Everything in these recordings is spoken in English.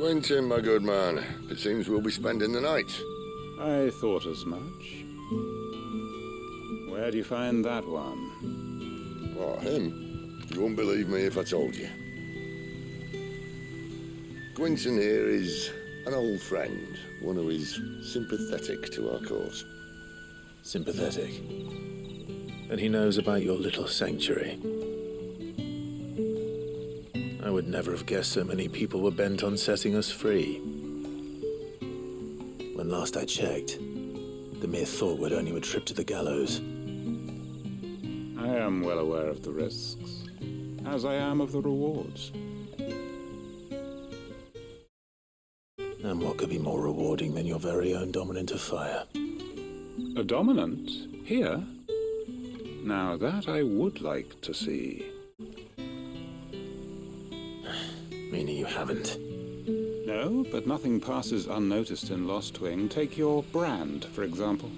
Quentin, my good man. It seems we'll be spending the night. I thought as much. Where do you find that one? What, him? You wouldn't believe me if I told you. Quentin here is an old friend, one who is sympathetic to our cause. Sympathetic? And he knows about your little sanctuary. I would never have guessed so many people were bent on setting us free. When last I checked, the mere thought would earn you a trip to the gallows. I am well aware of the risks, as I am of the rewards. And what could be more rewarding than your very own dominant of fire? A dominant? Here? Now that I would like to see. Meaning you haven't? No, but nothing passes unnoticed in Lostwing. Take your brand, for example.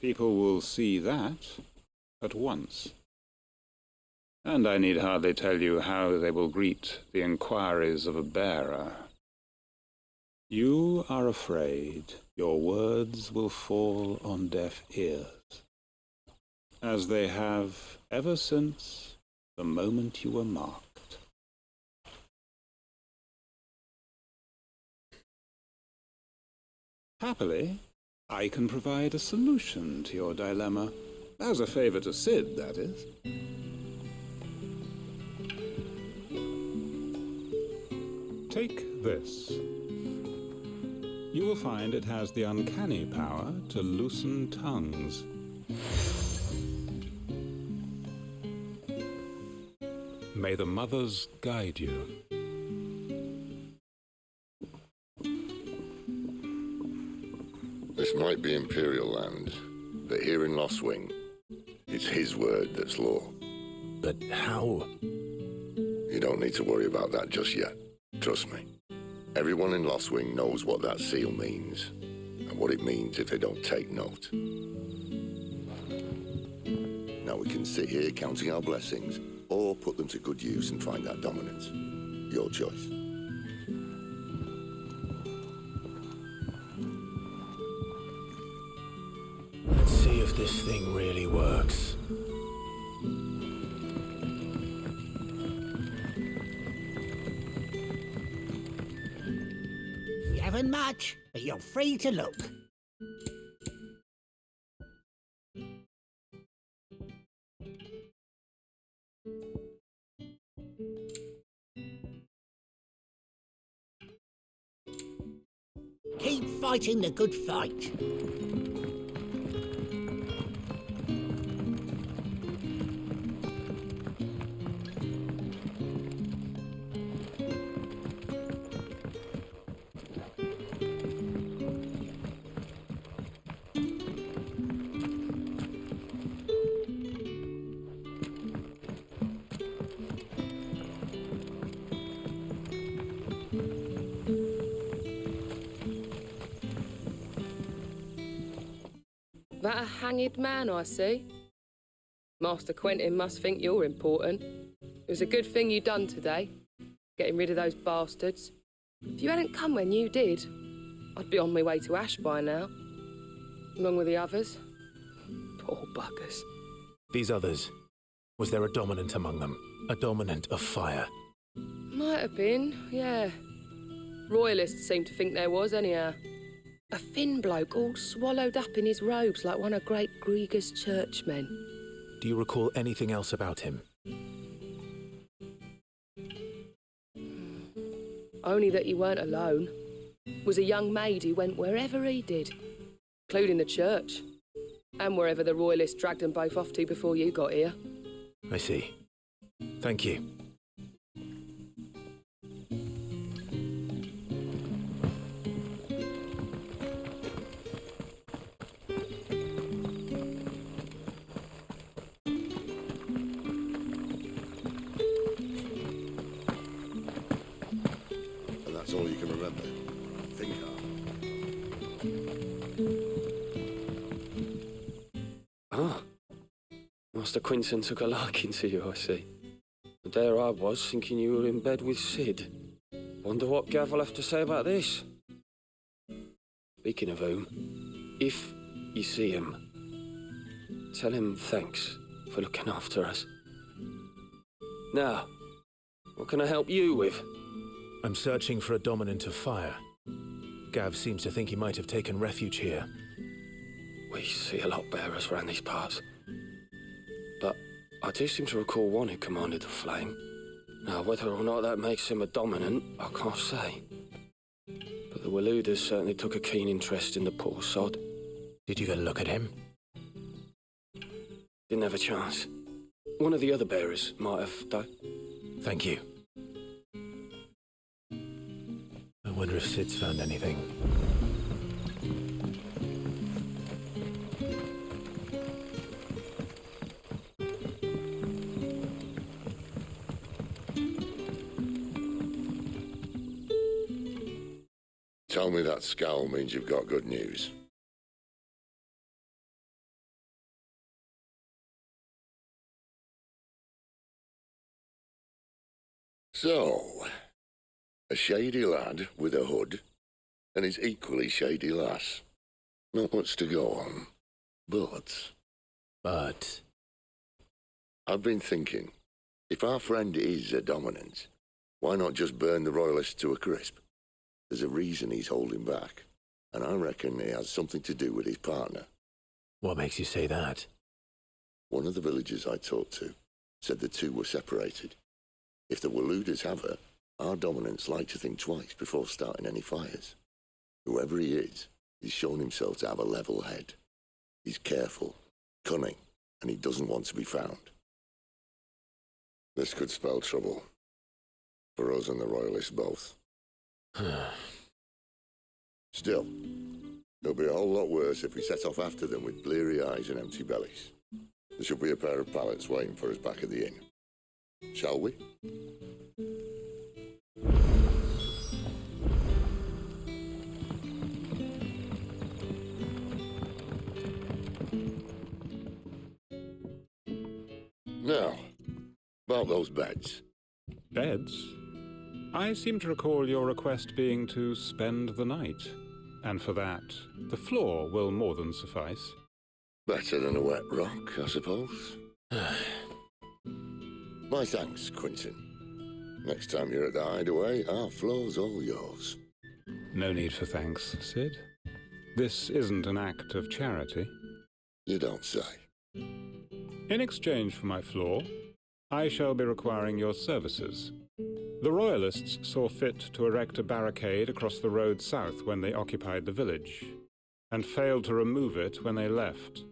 People will see that at once. And I need hardly tell you how they will greet the inquiries of a bearer. You are afraid your words will fall on deaf ears, as they have ever since the moment you were marked. Happily, I can provide a solution to your dilemma, as a favor to Sid, that is. Take this. You will find it has the uncanny power to loosen tongues. May the mothers guide you. This might be Imperial land, but here in Lostwing, it's his word that's law. But how? You don't need to worry about that just yet. Trust me. Everyone in Lostwing knows what that seal means, and what it means if they don't take note. Now we can sit here counting our blessings, or put them to good use and find that dominance. Your choice. Let's see if this thing really works. You haven't much, but you're free to look. Keep fighting the good fight. That a hanged man I see? Master Quentin must think you're important. It was a good thing you done today, getting rid of those bastards. If you hadn't come when you did, I'd be on my way to Ash by now, along with the others. Poor buggers. These others, was there a dominant among them? A dominant of fire? Might have been, yeah. Royalists seem to think there was, anyhow. A thin bloke all swallowed up in his robes like one of Great Gregor's churchmen. Do you recall anything else about him? Only that he weren't alone. Was a young maid who went wherever he did, including the church, and wherever the Royalists dragged them both off to before you got here. I see. Thank you. That's all you can remember. Think hard. Ah, Master Quinton took a liking to you, I see. And there I was, thinking you were in bed with Sid. Wonder what Gav will have to say about this. Speaking of whom, if you see him, tell him thanks for looking after us. Now, what can I help you with? I'm searching for a dominant of fire. Gav seems to think he might have taken refuge here. We see a lot bearers around these parts. But I do seem to recall one who commanded the flame. Now, whether or not that makes him a dominant, I can't say. But the Waluders certainly took a keen interest in the poor sod. Did you get a look at him? Didn't have a chance. One of the other bearers might have, though. Thank you. I wonder if Sid's found anything. Tell me that scowl means you've got good news. So, a shady lad with a hood, and his equally shady lass. Not much to go on, but... I've been thinking, if our friend is a dominant, why not just burn the royalists to a crisp? There's a reason he's holding back, and I reckon he has something to do with his partner. What makes you say that? One of the villagers I talked to said the two were separated. If the Waluders have her, our dominants like to think twice before starting any fires. Whoever he is, he's shown himself to have a level head. He's careful, cunning, and he doesn't want to be found. This could spell trouble. For us and the royalists both. Still, it'll be a whole lot worse if we set off after them with bleary eyes and empty bellies. There should be a pair of pallets waiting for us back at the inn. Shall we? Now, about those beds. Beds? I seem to recall your request being to spend the night. And for that, the floor will more than suffice. Better than a wet rock, I suppose. My thanks, Quinton. Next time you're at the hideaway, our floor's all yours. No need for thanks, Sid. This isn't an act of charity. You don't say. In exchange for my floor, I shall be requiring your services. The Royalists saw fit to erect a barricade across the road south when they occupied the village, and failed to remove it when they left.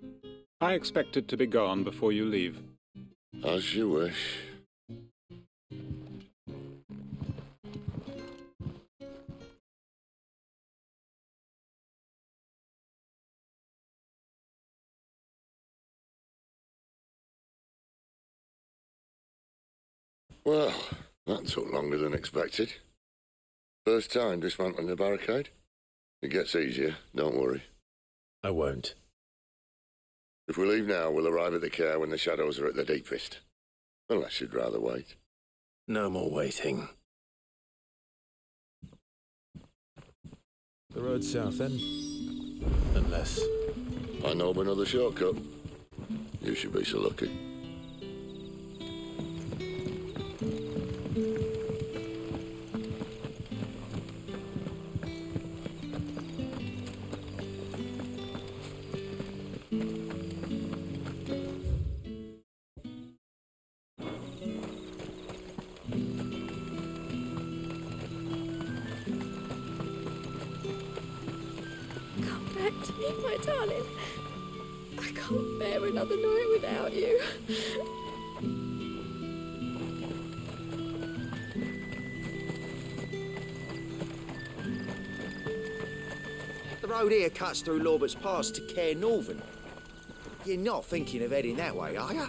I expect it to be gone before you leave. As you wish. Well, that took longer than expected. First time dismantling the barricade? It gets easier, don't worry. I won't. If we leave now, we'll arrive at the Caer when the shadows are at their deepest. Unless you'd rather wait. No more waiting. The road south, then? Unless... I know of another shortcut. You should be so lucky. To me, my darling. I can't bear another night without you. The road here cuts through Lorbert's Pass to Caer, Norvent. You're not thinking of heading that way, are you?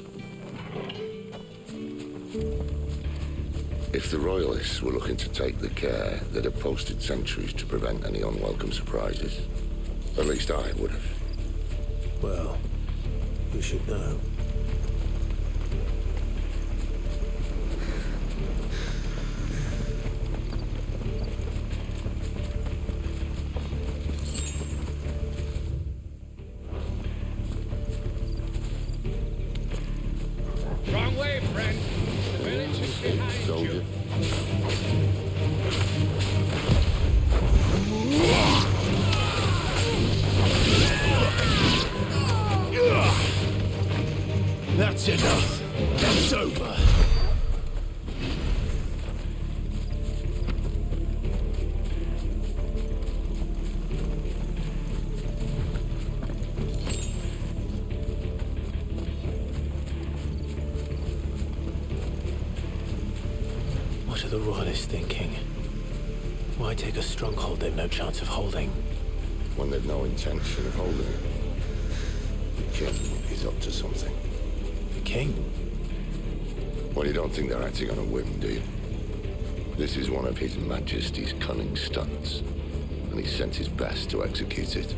If the Royalists were looking to take the Caer, they'd have posted sentries to prevent any unwelcome surprises. At least I would have. Well, you should know. That's enough. It's over. What are the Royalists thinking? Why take a stronghold they've no chance of holding? When they've no intention of holding it. The king is up to something. The king? Well, you don't think they're acting on a whim, do you? This is one of His Majesty's cunning stunts, and he sent his best to execute it.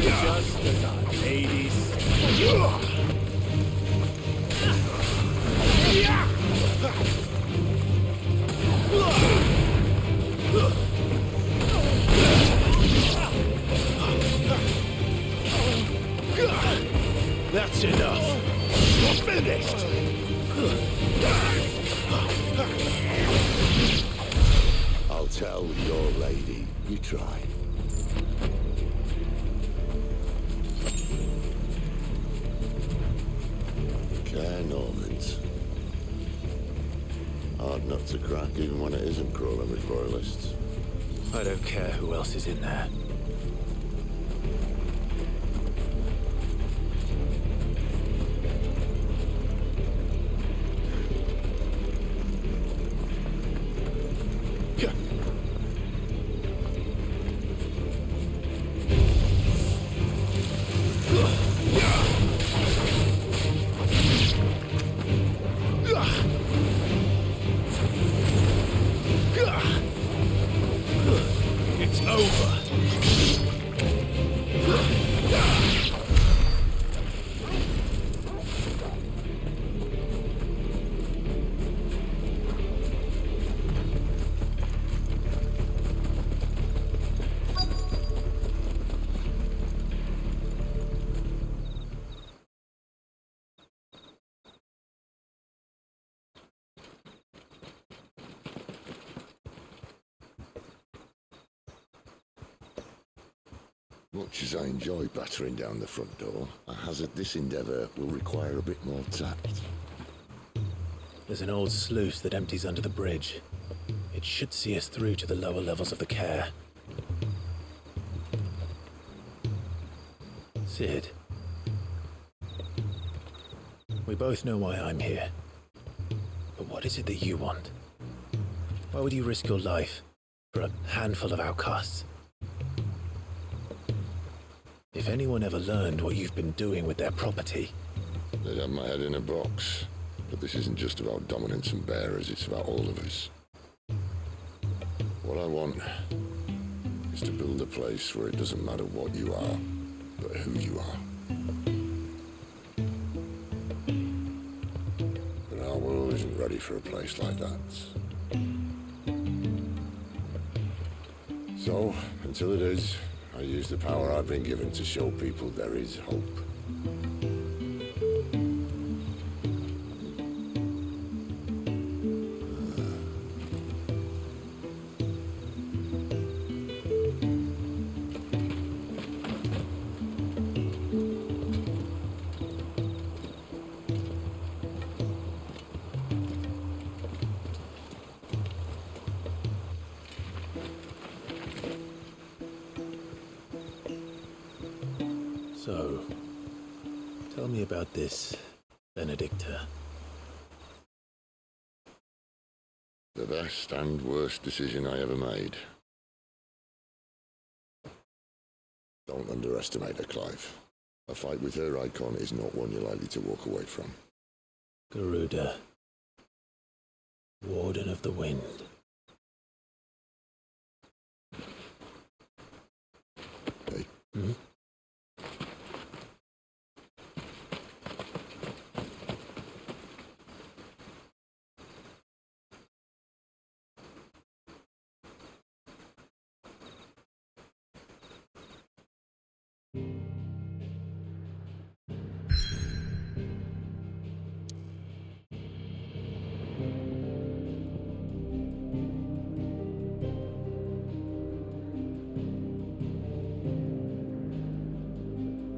Just as our ladies. That's enough. You're finished. I'll tell your lady you tried. Caer Norvent. Hard nut to crack, even when it isn't crawling with royalists. I don't care who else is in there. It's over. Much as I enjoy battering down the front door, I hazard this endeavour will require a bit more tact. There's an old sluice that empties under the bridge. It should see us through to the lower levels of the Caer. Sid. We both know why I'm here. But what is it that you want? Why would you risk your life for a handful of outcasts? If anyone ever learned what you've been doing with their property... They'd have my head in a box. But this isn't just about dominance and bearers, it's about all of us. What I want is to build a place where it doesn't matter what you are, but who you are. But our world isn't ready for a place like that. So, until it is, I use the power I've been given to show people there is hope. So, tell me about this, Benedicta. The best and worst decision I ever made. Don't underestimate her, Clive. A fight with her icon is not one you're likely to walk away from. Garuda. Warden of the Wind. you.